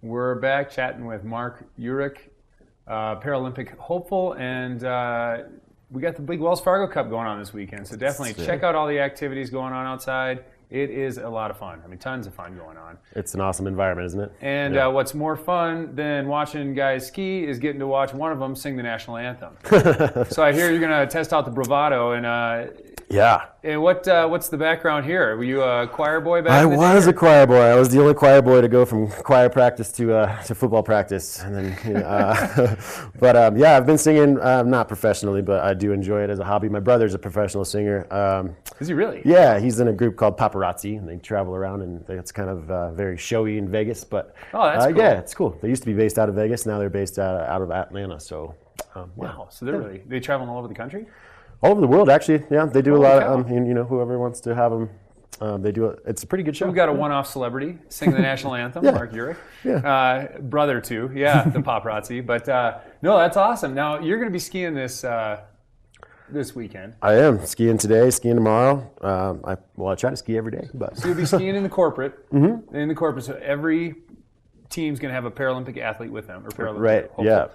We're back chatting with Mark Urich, Paralympic hopeful, and we got the big Wells Fargo Cup going on this weekend. So definitely check out all the activities going on outside. It is a lot of fun. I mean, tons of fun going on. It's an awesome environment, isn't it? And what's more fun than watching guys ski is getting to watch one of them sing the national anthem. So I hear you're going to test out the bravado. And yeah. And what's the background here? Were you a choir boy back in the day? I was a choir boy. I was the only choir boy to go from choir practice to football practice. And then, but I've been singing, not professionally, but I do enjoy it as a hobby. My brother's a professional singer. Is he really? Yeah, he's in a group called Paparazzi, and they travel around, and it's kind of very showy in Vegas. But that's cool. Yeah, it's cool. They used to be based out of Vegas. Now they're based out of Atlanta. So wow. So they traveling all over the country? All over the world, actually. Yeah, they do a lot of, whoever wants to have them, they do it. It's a pretty good show. We've got a one-off celebrity singing the national anthem, Mark Urich. Yeah. Brother too, the paparazzi. But no, that's awesome. Now, you're going to be skiing this weekend. I am skiing today, skiing tomorrow. I try to ski every day. But so you'll be skiing in the corporate. Mm-hmm. In the corporate, so every team's going to have a Paralympic athlete with them, or Paralympic. Right, hopefully. Yeah.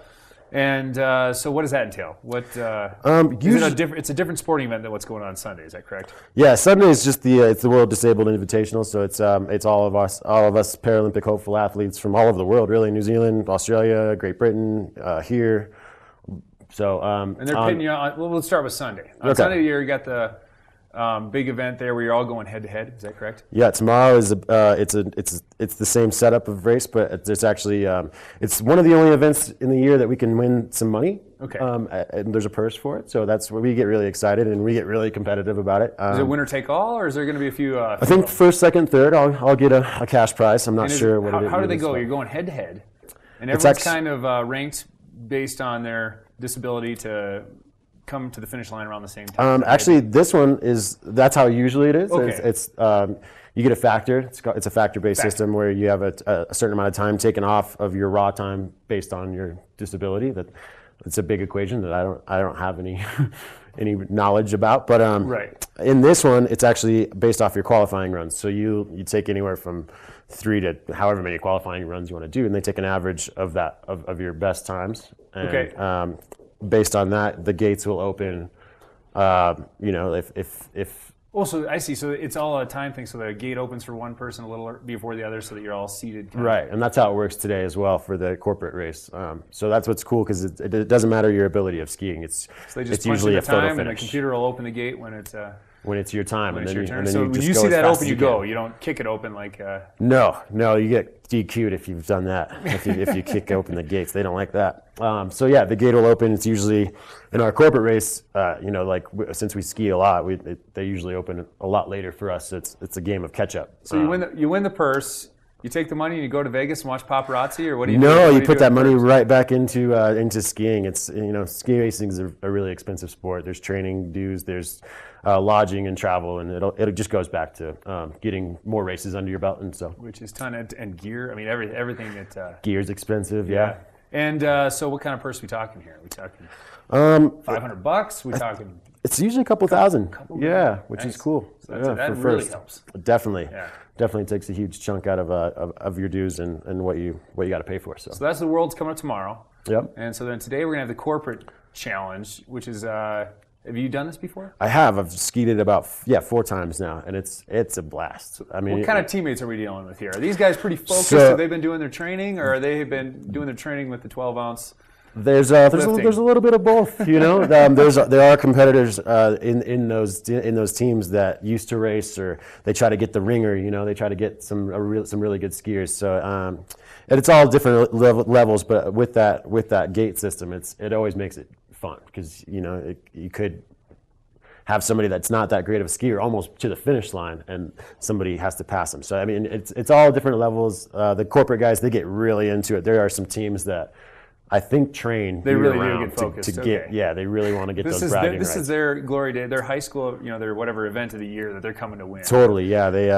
And so what does that entail? It's a different sporting event than what's going on Sunday, is that correct? Yeah, Sunday is just it's the World Disabled Invitational, so it's all of us Paralympic hopeful athletes from all over the world, really, New Zealand, Australia, Great Britain, here. So and they're pitting you on. Well, let's start with Sunday. On Sunday, you got the big event there where you're all going head to head. Is that correct? Yeah, tomorrow is it's the same setup of race, but it's actually it's one of the only events in the year that we can win some money. Okay. And there's a purse for it, so that's where we get really excited and we get really competitive about it. Is it winner take all, or is there going to be a few? I think first, second, third, I'll get a cash prize. I'm not sure what it is. How do they go? You're going head to head, and everyone's kind of ranked based on their disability to come to the finish line around the same time? Actually, this one that's how usually it is. Okay. It's you get a factor. It's a factor-based system where you have a certain amount of time taken off of your raw time based on your disability. It's a big equation that I don't have any any knowledge about. But in this one, it's actually based off your qualifying runs. So you take anywhere from 3 to however many qualifying runs you want to do, and they take an average of that of your best times. And, based on that, the gates will open. If Also, I see. So it's all a time thing. So the gate opens for one person a little before the other, so that you're all seated. Right, and that's how it works today as well for the corporate race. So that's what's cool because it doesn't matter your ability of skiing. It's usually a photo finish. And the computer will open the gate when it's your time, when and it's then your turn. And then so you when just you go see as that fast open, as you you go. can. You don't kick it open like. No, you get DQ'd if you've done that. If you kick open the gates, they don't like that. So yeah, the gate will open. It's usually in our corporate race. Since we ski a lot, they usually open a lot later for us. It's a game of catch up. So you win the purse. You take the money and you go to Vegas and watch paparazzi, or what do you? No, do? you put that money right back into skiing. It's ski racing is a really expensive sport. There's training dues, there's lodging and travel, and it just goes back to getting more races under your belt, and so. Which is ton and gear. I mean everything that. Gear's expensive, yeah. And so, what kind of purse are we talking here? Are we talking $500? We talking? It's usually a couple thousand. Yeah, which is cool. So that really helps. Definitely. Yeah. Definitely takes a huge chunk out of your dues and what you got to pay for. So that's the World's coming up tomorrow. Yep. And so then today we're gonna have the corporate challenge, which is have you done this before? I have. I've skied it about 4 times now, and it's a blast. I mean, what kind of teammates are we dealing with here? Are these guys pretty focused? Have they been doing their training, or are they been doing their training with the 12-ounce? There's a little bit of both, there are competitors in those teams that used to race, or they try to get the ringer. They try to get some really good skiers. So and it's all different levels, but with that gate system, it always makes it fun because you could have somebody that's not that great of a skier almost to the finish line, and somebody has to pass them. So I mean, it's all different levels. The corporate guys, they get really into it. There are some teams that I think train. They really do get focused. They really want to get those bragging rights. This is their glory day, their high school, their whatever event of the year that they're coming to win. Totally, yeah. They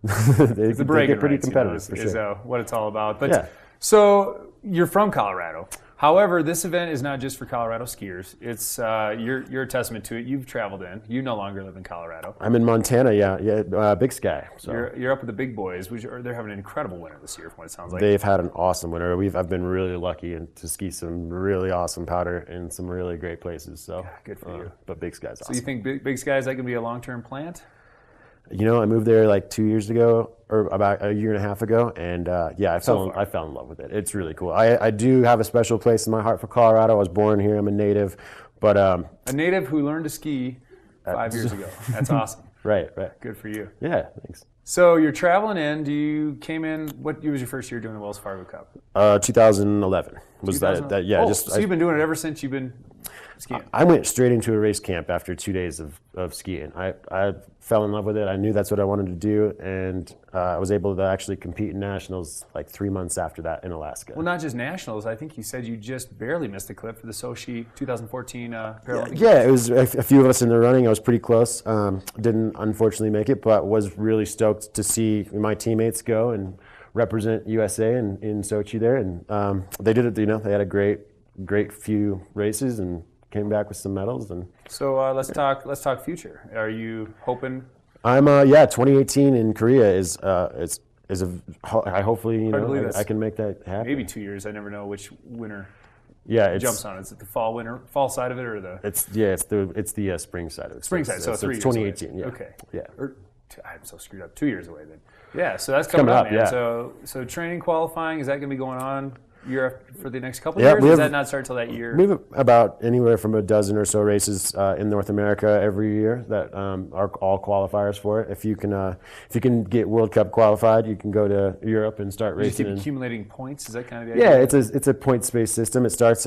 it's the bragging get pretty rights, competitive for sure. Is what it's all about. But So you're from Colorado. However, this event is not just for Colorado skiers. It's you're a testament to it. You've traveled in. You no longer live in Colorado. I'm in Montana, Big Sky. So. You're up with the big boys. They're having an incredible winter this year, from what it sounds like. They've had an awesome winter. I've been really lucky to ski some really awesome powder in some really great places. So good for you. But Big Sky's awesome. So you think Big Sky is that going to be a long-term plant? You know, I moved there like 2 years ago, or about a year and a half ago, and I fell in love with it. It's really cool. I do have a special place in my heart for Colorado. I was born here. I'm a native, but a native who learned to ski 5 years ago. That's awesome. Right. Good for you. Yeah, thanks. So you're traveling in. You came in. What year was your first year doing the Wells Fargo Cup? 2011 was that. Yeah. So you've been doing it ever since you've been skiing. I went straight into a race camp after 2 days of skiing. I fell in love with it. I knew that's what I wanted to do, and I was able to actually compete in nationals like 3 months after that in Alaska. Well, not just nationals. I think you said you just barely missed the clip for the Sochi 2014 Paralympics. Yeah, it was a few of us in the running. I was pretty close. Didn't unfortunately make it, but was really stoked to see my teammates go and represent USA in Sochi there. And they did it. You know, they had a great few races and came back with some medals. And so let's talk future. Are you hoping? I'm 2018 in Korea is I hopefully I can make that happen. Maybe 2 years. I never know which winter. Yeah, jumps on. Is it the fall side of it, or the? It's the spring side of it. Spring side. So 3 years 2018. Away. Yeah. Okay. Yeah. I'm so screwed up. 2 years away then. Yeah. So that's coming up, man. Yeah. So training, qualifying, is that going to be going on year for the next couple of years? Or does that not start till that year? We have about anywhere from a dozen or so races in North America every year that are all qualifiers for it. If you can get World Cup qualified, you can go to Europe and start racing. You keep accumulating points. Is that kind of the idea? Yeah, it's a points-based system. It start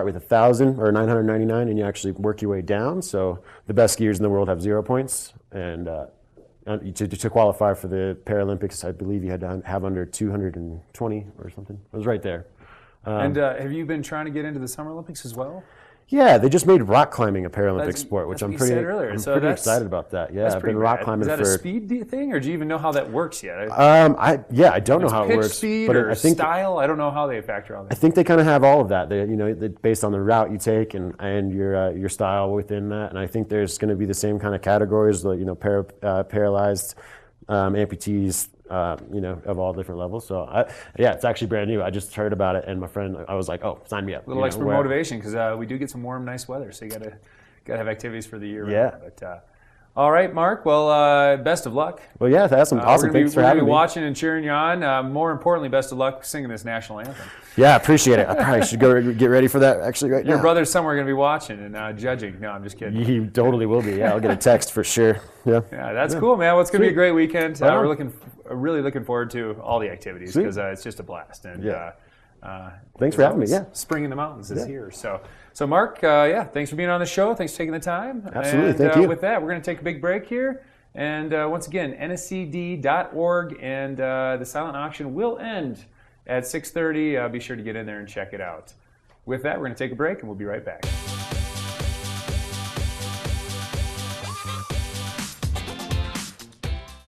with 1,000 or 999, and you actually work your way down. So the best skiers in the world have 0 points, and to qualify for the Paralympics, I believe you had to have under 220 or something. It was right there. And have you been trying to get into the Summer Olympics as well? Yeah, they just made rock climbing a Paralympic sport, which I'm pretty excited about that. Yeah, I've been rock climbing for. Is that a speed thing, or do you even know how that works yet? I don't know how it works. Speed or style? I don't know how they factor all that. I think they kind of have all of that. They, based on the route you take and your style within that. And I think there's going to be the same kind of categories, like paralyzed, amputees. Of all different levels. So, it's actually brand new. I just heard about it, and my friend, I was like, "Oh, sign me up." Little extra motivation, because we do get some warm, nice weather, so you gotta have activities for the year. Yeah. But all right, Mark. Well, best of luck. Well, yeah, that's awesome. Thanks for having me. We're gonna be watching and cheering you on. More importantly, best of luck singing this national anthem. Yeah, I appreciate it. I probably should go get ready for that actually right now. Your brother's somewhere going to be watching and judging. No, I'm just kidding. He totally will be. Yeah, I'll get a text for sure. Yeah. Yeah, that's cool, man. Well, it's going to be a great weekend. We're really looking forward to all the activities because it's just a blast. And thanks for having me. Yeah, spring in the mountains is here. So Mark, thanks for being on the show. Thanks for taking the time. Absolutely, and, thank you. With that, we're going to take a big break here. And once again, nscd.org, and the silent auction will end at 6:30. Be sure to get in there and check it out. With that, we're going to take a break, and we'll be right back.